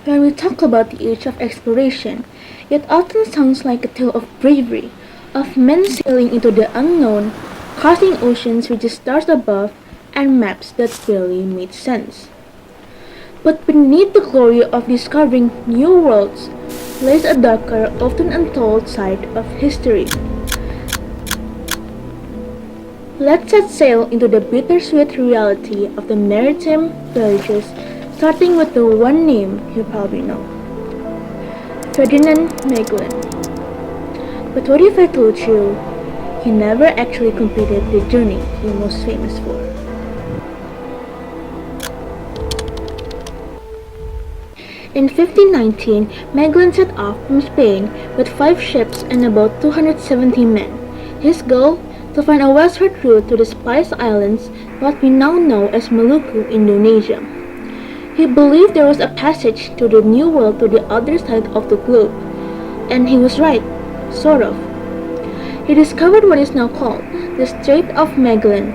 When we talk about the age of exploration, it often sounds like a tale of bravery, of men sailing into the unknown, crossing oceans with the stars above, and maps that barely made sense. But beneath the glory of discovering new worlds lays a darker, often untold side of history. Let's set sail into the bittersweet reality of the maritime voyages, starting with the one name you probably know, Ferdinand Magellan. But what if I told you he never actually completed the journey he's most famous for? In 1519, Magellan set off from Spain with 5 ships and about 270 men. His goal? To find a westward route to the Spice Islands, what we now know as Maluku, Indonesia. He believed there was a passage to the New World to the other side of the globe, and he was right, sort of. He discovered what is now called the Strait of Magellan,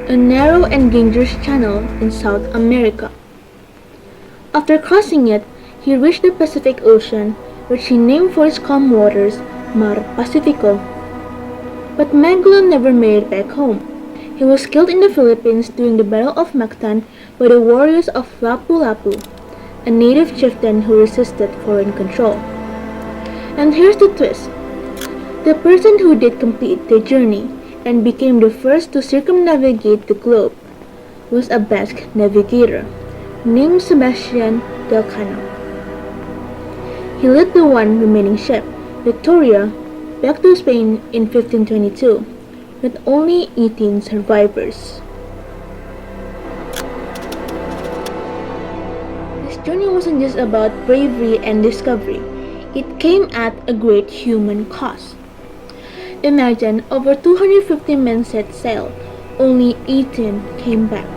a narrow and dangerous channel in South America. After crossing it, he reached the Pacific Ocean, which he named for its calm waters Mar Pacifico. But Magellan never made it back home. He was killed in the Philippines during the Battle of Mactan by the warriors of Lapu-Lapu, a native chieftain who resisted foreign control. And here's the twist. The person who did complete the journey and became the first to circumnavigate the globe was a Basque navigator named Sebastian Elcano. He led the one remaining ship, Victoria, back to Spain in 1522, with only 18 survivors. This journey wasn't just about bravery and discovery, it came at a great human cost. Imagine over 250 men set sail, only 18 came back.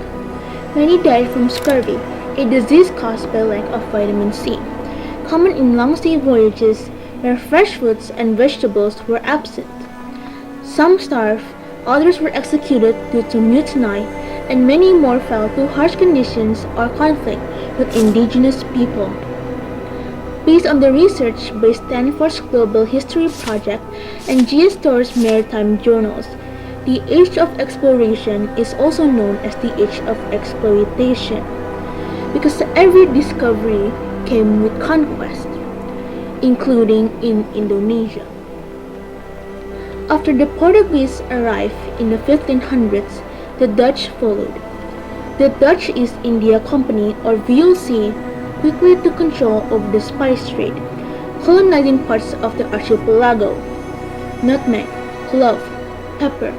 Many died from scurvy, a disease caused by lack of vitamin C, common in long sea voyages where fresh fruits and vegetables were absent. Some starved, others were executed due to mutiny, and many more fell to harsh conditions or conflict with indigenous people. Based on the research by Stanford's Global History Project and Geostor's maritime journals, the age of exploration is also known as the age of exploitation, because every discovery came with conquest, including in Indonesia. After the Portuguese arrived in the 1500s, the Dutch followed. The Dutch East India Company, or VOC, quickly took control of the spice trade, colonizing parts of the archipelago. Nutmeg, clove, pepper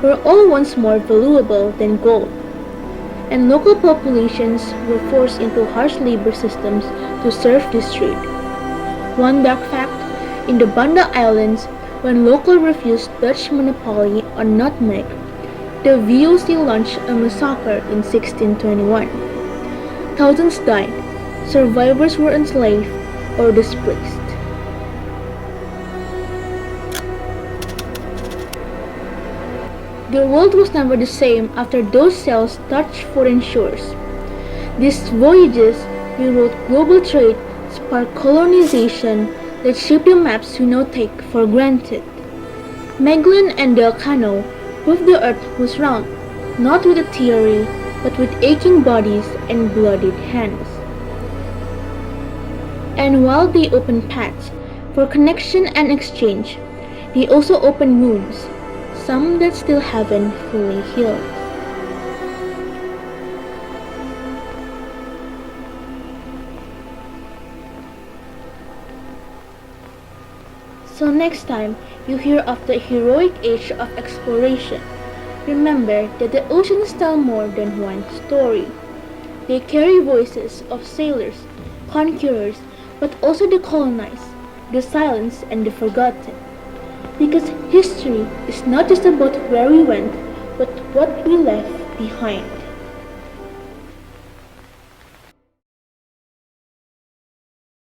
were all once more valuable than gold, and local populations were forced into harsh labor systems to serve this trade. One dark fact, in the Banda Islands, when locals refused Dutch monopoly on nutmeg, the VOC launched a massacre in 1621. Thousands died, survivors were enslaved or displaced. The world was never the same after those sails touched foreign shores. These voyages rewrote global trade, sparked colonization that shaped the maps we now take for granted. Magellan and Elcano proved the earth was round, not with a theory, but with aching bodies and bloodied hands. And while they opened paths for connection and exchange, they also opened wounds, some that still haven't fully healed. So next time you hear of the heroic age of exploration, remember that the oceans tell more than one story. They carry voices of sailors, conquerors, but also the colonized, the silenced, and the forgotten. Because history is not just about where we went, but what we left behind.